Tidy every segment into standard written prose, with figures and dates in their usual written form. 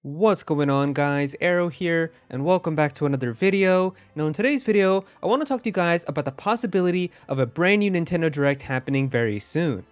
What's going on, guys? Aero here, and welcome back to another video. Now in today's video, I want to talk to you guys about the possibility of a brand new Nintendo Direct happening very soon.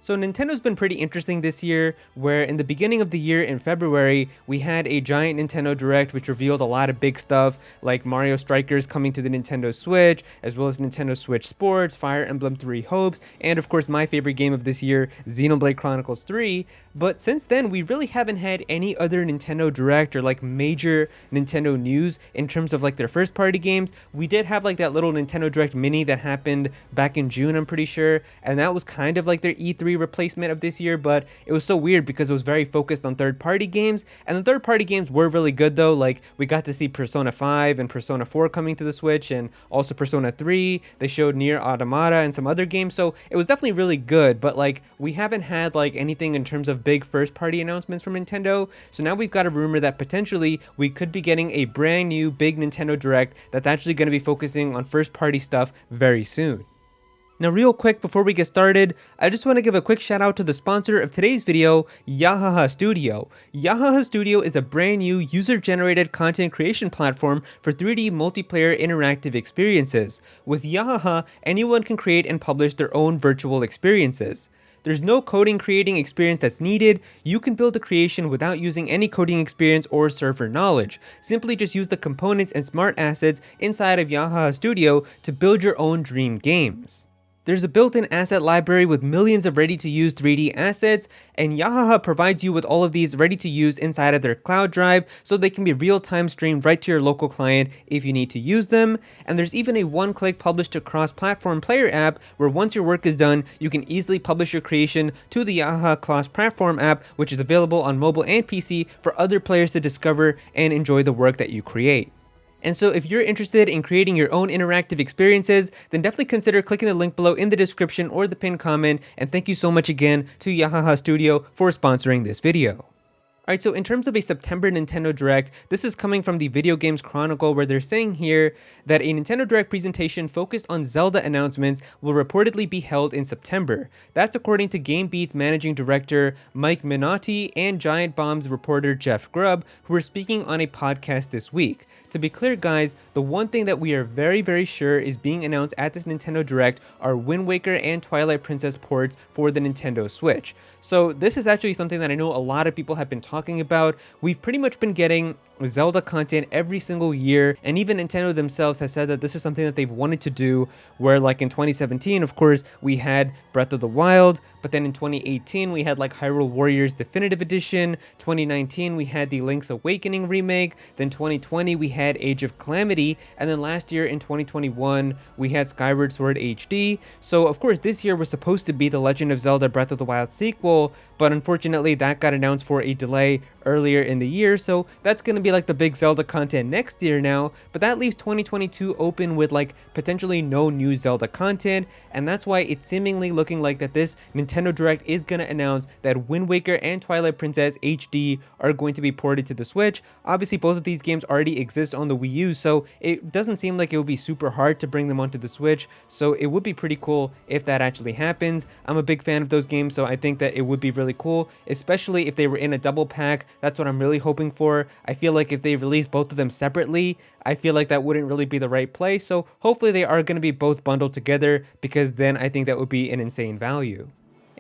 So Nintendo's been pretty interesting this year, where in the beginning of the year in February, we had a giant Nintendo Direct which revealed a lot of big stuff like Mario Strikers coming to the Nintendo Switch, as well as Nintendo Switch Sports, Fire Emblem 3 Hopes, and of course my favorite game of this year, Xenoblade Chronicles 3. But since then, we really haven't had any other Nintendo Direct or like major Nintendo news in terms of like their first party games. We did have like that little Nintendo Direct mini that happened back in June, I'm pretty sure, and that was kind of like their E3 replacement of this year, but it was so weird because it was very focused on third-party games, and the third-party games were really good though. Like we got to see Persona 5 and Persona 4 coming to the Switch, and also Persona 3. They showed Nier Automata and some other games, so it was definitely really good, but like we haven't had like anything in terms of big first-party announcements from Nintendo. So now we've got a rumor that potentially we could be getting a brand new big Nintendo Direct that's actually going to be focusing on first-party stuff very soon. Now real quick before we get started, I just want to give a quick shout out to the sponsor of today's video, Yahaha Studio. Yahaha Studio is a brand new user-generated content creation platform for 3D multiplayer interactive experiences. With Yahaha, anyone can create and publish their own virtual experiences. There's no coding creating experience that's needed. You can build a creation without using any coding experience or server knowledge. Simply just use the components and smart assets inside of Yahaha Studio to build your own dream games. There's a built-in asset library with millions of ready-to-use 3D assets, and Yahaha provides you with all of these ready-to-use inside of their cloud drive so they can be real-time streamed right to your local client if you need to use them. And there's even a one-click publish to cross-platform player app where once your work is done, you can easily publish your creation to the Yahaha cross-platform app, which is available on mobile and PC for other players to discover and enjoy the work that you create. And so if you're interested in creating your own interactive experiences, then definitely consider clicking the link below in the description or the pinned comment, and thank you so much again to Yahaha Studio for sponsoring this video. Alright, so in terms of a September Nintendo Direct, this is coming from the Video Games Chronicle, where they're saying here that a Nintendo Direct presentation focused on Zelda announcements will reportedly be held in September. That's according to GameBeat's managing director Mike Minotti and Giant Bomb's reporter Jeff Grubb, who were speaking on a podcast this week. To be clear, guys, the one thing that we are very sure is being announced at this Nintendo Direct are Wind Waker and Twilight Princess ports for the Nintendo Switch. So this is actually something that I know a lot of people have been talking about. We've pretty much been getting Zelda content every single year, and even Nintendo themselves has said that this is something that they've wanted to do, where like in 2017, of course, we had Breath of the Wild, but then in 2018 we had like Hyrule Warriors Definitive Edition, 2019 we had the Link's Awakening remake, then 2020 we had Age of Calamity, and then last year in 2021 we had Skyward Sword HD. So of course this year was supposed to be the Legend of Zelda Breath of the Wild sequel, but unfortunately that got announced for a delay earlier in the year, so that's going to be like the big Zelda content next year now, but that leaves 2022 open with like potentially no new Zelda content, and that's why it's seemingly looking like that this Nintendo Direct is going to announce that Wind Waker and Twilight Princess HD are going to be ported to the Switch. Obviously both of these games already exist on the Wii U, so it doesn't seem like it would be super hard to bring them onto the Switch, so it would be pretty cool if that actually happens. I'm a big fan of those games, so I think that it would be really cool, especially if they were in a double pack. That's what I'm really hoping for. I feel like if they release both of them separately, I feel like that wouldn't really be the right play, so hopefully they are going to be both bundled together, because then I think that would be an insane value.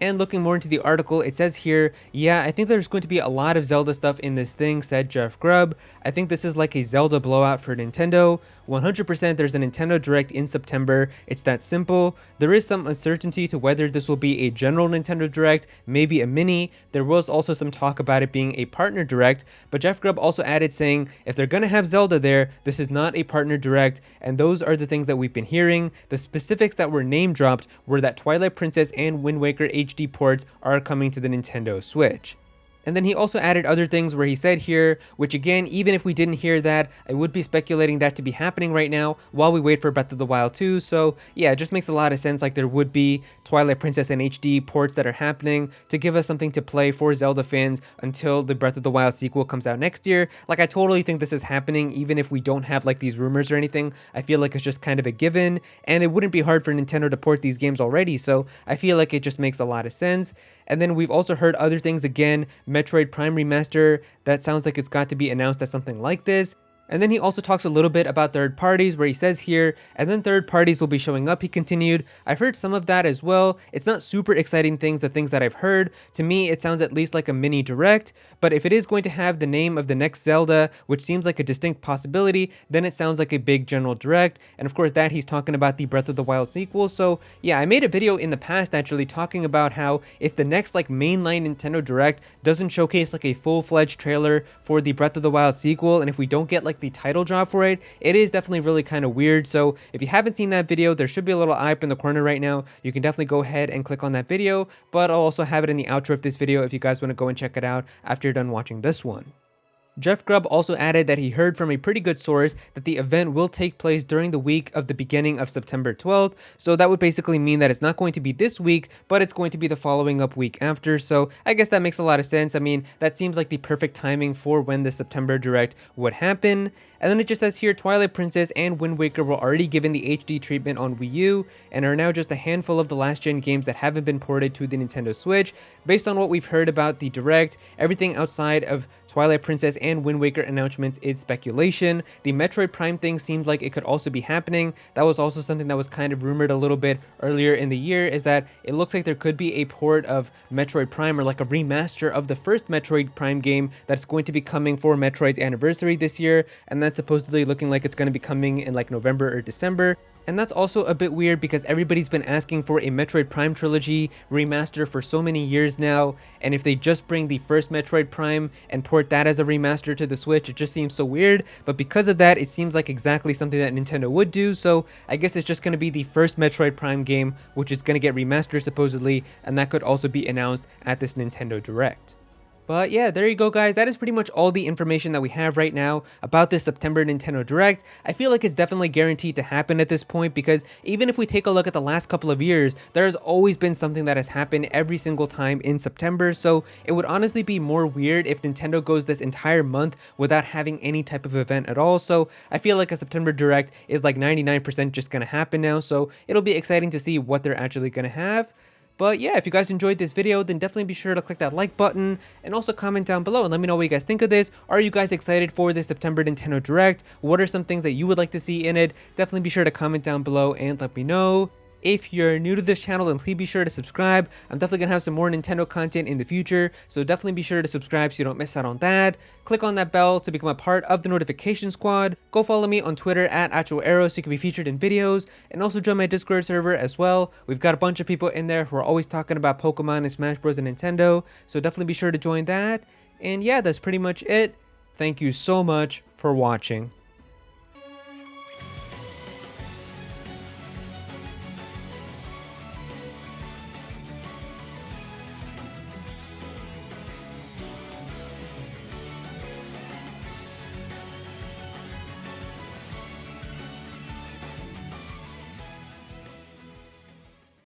And looking more into the article, it says here, yeah, I think there's going to be a lot of Zelda stuff in this thing, said Jeff Grubb. I think this is like a Zelda blowout for Nintendo. 100% there's a Nintendo Direct in September. It's that simple. There is some uncertainty to whether this will be a general Nintendo Direct, maybe a mini. There was also some talk about it being a partner Direct, but Jeff Grubb also added saying, if they're gonna have Zelda there, this is not a partner Direct, and those are the things that we've been hearing. The specifics that were name dropped were that Twilight Princess and Wind Waker HD ports are coming to the Nintendo Switch. And then he also added other things where he said here, which again, even if we didn't hear that, I would be speculating that to be happening right now while we wait for Breath of the Wild 2. So yeah, it just makes a lot of sense, like there would be Twilight Princess and HD ports that are happening to give us something to play for Zelda fans until the Breath of the Wild sequel comes out next year. Like I totally think this is happening even if we don't have like these rumors or anything. I feel like it's just kind of a given, and it wouldn't be hard for Nintendo to port these games already, so I feel like it just makes a lot of sense. And then we've also heard other things again Metroid Prime remaster that sounds like it's got to be announced as something like this. And then he also talks a little bit about third parties, where he says here, and then third parties will be showing up, he continued. I've heard some of that as well. It's not super exciting things, the things that I've heard. To me, it sounds at least like a mini direct, but if it is going to have the name of the next Zelda, which seems like a distinct possibility, then it sounds like a big general direct. And of course that he's talking about the Breath of the Wild sequel. So yeah, I made a video in the past actually talking about how if the next like mainline Nintendo Direct doesn't showcase like a full-fledged trailer for the Breath of the Wild sequel, and if we don't get like the title drop for it, it is definitely really kind of weird. So if you haven't seen that video, there should be a little eye up in the corner right now. You can definitely go ahead and click on that video, but I'll also have it in the outro of this video if you guys want to go and check it out after you're done watching this one. Jeff Grubb also added that he heard from a pretty good source that the event will take place during the week of the beginning of September 12th, so that would basically mean that it's not going to be this week, but it's going to be the following up week after, so I guess that makes a lot of sense. I mean, that seems like the perfect timing for when the September Direct would happen. And then it just says here, Twilight Princess and Wind Waker were already given the HD treatment on Wii U, and are now just a handful of the last gen games that haven't been ported to the Nintendo Switch. Based on what we've heard about the Direct, everything outside of Twilight Princess and Wind Waker announcements is speculation. The Metroid Prime thing seemed like it could also be happening. That was also something that was kind of rumored a little bit earlier in the year, is that it looks like there could be a port of Metroid Prime, or like a remaster of the first Metroid Prime game that's going to be coming for Metroid's anniversary this year, and that's supposedly looking like it's going to be coming in like November or December. And that's also a bit weird because everybody's been asking for a Metroid Prime trilogy remaster for so many years now, and if they just bring the first Metroid Prime and port that as a remaster to the Switch, it just seems so weird. But because of that, it seems like exactly something that Nintendo would do, so I guess it's just going to be the first Metroid Prime game, which is going to get remastered supposedly, and that could also be announced at this Nintendo Direct. But yeah, there you go guys, that is pretty much all the information that we have right now about this September Nintendo Direct. I feel like it's definitely guaranteed to happen at this point, because even if we take a look at the last couple of years, there has always been something that has happened every single time in September, so it would honestly be more weird if Nintendo goes this entire month without having any type of event at all. So I feel like a September Direct is like 99% just gonna happen now, so it'll be exciting to see what they're actually gonna have. But yeah, if you guys enjoyed this video, then definitely be sure to click that like button and also comment down below and let me know what you guys think of this. Are you guys excited for this September Nintendo Direct? What are some things that you would like to see in it? Definitely be sure to comment down below and let me know. If you're new to this channel, then please be sure to subscribe. I'm definitely going to have some more Nintendo content in the future, so definitely be sure to subscribe so you don't miss out on that. Click on that bell to become a part of the notification squad. Go follow me on Twitter at Aero so you can be featured in videos, and also join my Discord server as well. We've got a bunch of people in there who are always talking about Pokemon and Smash Bros and Nintendo, so definitely be sure to join that. And yeah, that's pretty much it. Thank you so much for watching.